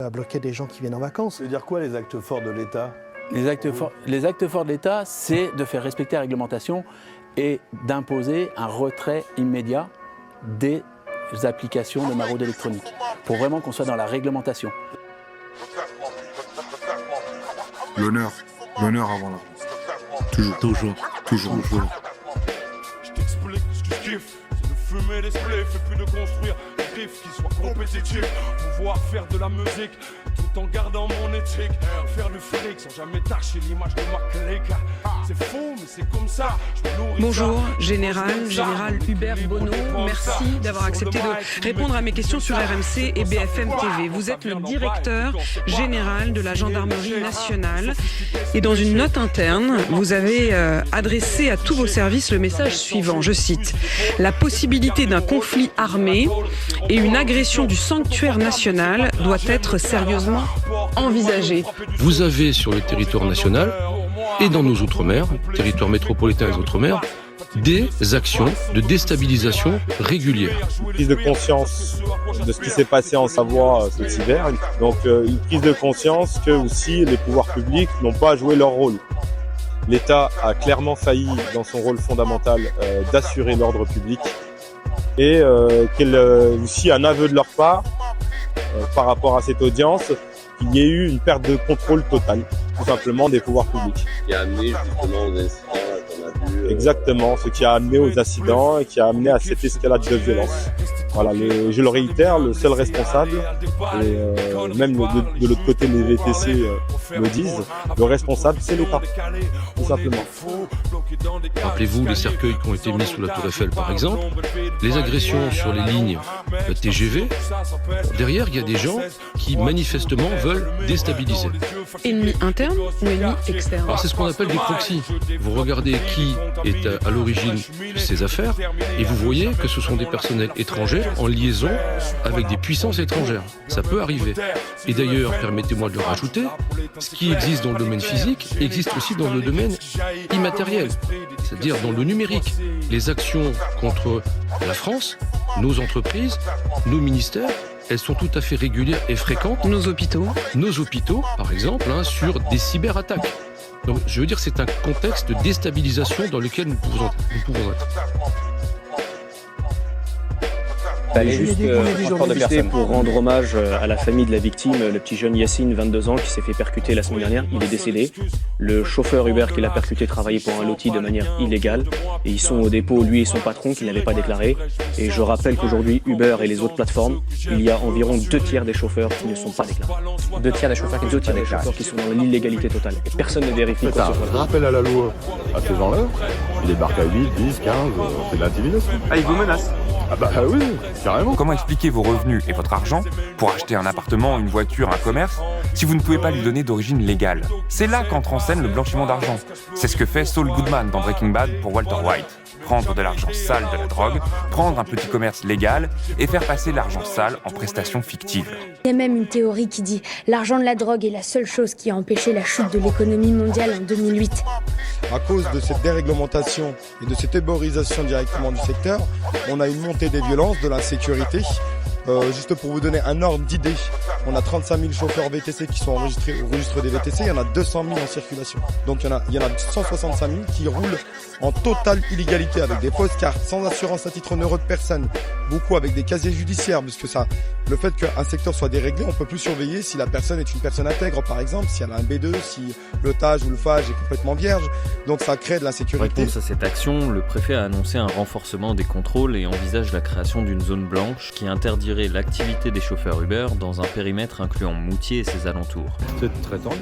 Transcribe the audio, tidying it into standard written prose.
À bloquer des gens qui viennent en vacances. Ça veut dire quoi les actes forts de l'État ? Les actes forts de l'État, c'est de faire respecter la réglementation et d'imposer un retrait immédiat des applications de maraude électronique, pour vraiment qu'on soit dans la réglementation. L'honneur avant l'argent. Toujours. Je t'explique ce que je kiffe, c'est de fumer des spliffs et puis de construire des riffs qui soient compétitifs. Pouvoir faire de la musique tout en gardant mon éthique. Faire du fric sans jamais tâcher l'image de ma clique. C'est faux mais c'est comme ça. Bonjour, Général Hubert Bonneau. Merci d'avoir accepté de répondre à mes questions sur RMC et BFM TV. Vous êtes le directeur général de la Gendarmerie nationale. Et dans une note interne, vous avez adressé à tous vos services le message suivant, je cite, « La possibilité d'un conflit armé et une agression du sanctuaire national doit être sérieusement envisagée. » Vous avez sur le territoire national et dans nos outre-mer, territoire métropolitain et les outre-mer, des actions de déstabilisation régulières. Une prise de conscience de ce qui s'est passé en Savoie cet hiver. Donc une prise de conscience que aussi les pouvoirs publics n'ont pas joué leur rôle. L'État a clairement failli dans son rôle fondamental d'assurer l'ordre public et qu'il aussi un aveu de leur part par rapport à cette audience qu'il y ait eu une perte de contrôle totale, tout simplement des pouvoirs publics. Qui a amené justement aux incidents qu'on a vu. Exactement, ce qui a amené aux accidents et qui a amené à cette escalade de violence. Voilà, je le réitère, le seul responsable, et même de l'autre côté les VTC le disent, le responsable c'est l'État, tout simplement. Rappelez-vous les cercueils qui ont été mis sous la Tour Eiffel par exemple, les agressions sur les lignes TGV. Derrière, il y a des gens qui manifestement veulent déstabiliser. Ennemi interne ou ennemi externe? Alors c'est ce qu'on appelle des proxys. Vous regardez qui est à l'origine de ces affaires et vous voyez que ce sont des personnels étrangers en liaison avec des puissances étrangères. Ça peut arriver. Et d'ailleurs, permettez-moi de le rajouter, ce qui existe dans le domaine physique existe aussi dans le domaine immatériel, c'est-à-dire dans le numérique. Les actions contre la France, nos entreprises, nos ministères, elles sont tout à fait régulières et fréquentes. Nos hôpitaux, par exemple, sur des cyberattaques. Donc, je veux dire, c'est un contexte de déstabilisation dans lequel nous pouvons être. Juste en profiter pour rendre hommage à la famille de la victime, le petit jeune Yassine, 22 ans, qui s'est fait percuter la semaine dernière. Il est décédé. Le chauffeur Uber qui l'a percuté travaillait pour un loti de manière illégale. Et ils sont au dépôt, lui et son patron, qui n'avaient pas déclaré. Et je rappelle qu'aujourd'hui, Uber et les autres plateformes, il y a environ 2/3 des chauffeurs qui ne sont pas déclarés. 2/3 des chauffeurs qui sont dans l'illégalité totale. Et personne ne vérifie quoi que ce soit. Rappel à la loi à ces gens-là, ils débarquent à 8, 10, 15, c'est de l'intimidation. Ah, ils vous menacent? Ah bah oui, carrément. Comment expliquer vos revenus et votre argent pour acheter un appartement, une voiture, un commerce, si vous ne pouvez pas lui donner d'origine légale? C'est là qu'entre en scène le blanchiment d'argent. C'est ce que fait Saul Goodman dans Breaking Bad pour Walter White. Prendre de l'argent sale de la drogue, prendre un petit commerce légal et faire passer l'argent sale en prestations fictives. Il y a même une théorie qui dit « L'argent de la drogue est la seule chose qui a empêché la chute de l'économie mondiale en 2008 ». À cause de cette déréglementation et de cette éborisation directement du secteur, on a une montée des violences, de l'insécurité. Juste pour vous donner un ordre d'idée, on a 35 000 chauffeurs VTC qui sont enregistrés au registre des VTC, il y en a 200 000 en circulation. Donc il y en a 165 000 qui roulent en totale illégalité avec des fausses cartes, sans assurance à titre onéreux de personne, beaucoup avec des casiers judiciaires, parce que le fait qu'un secteur soit déréglé, on peut plus surveiller si la personne est une personne intègre par exemple, si elle a un B2, si le TAG ou le FAG est complètement vierge, donc ça crée de l'insécurité. Pour répondre à cette action, le préfet a annoncé un renforcement des contrôles et envisage la création d'une zone blanche qui interdirait l'activité des chauffeurs Uber dans un périmètre incluant Moutier et ses alentours. C'est très tendu.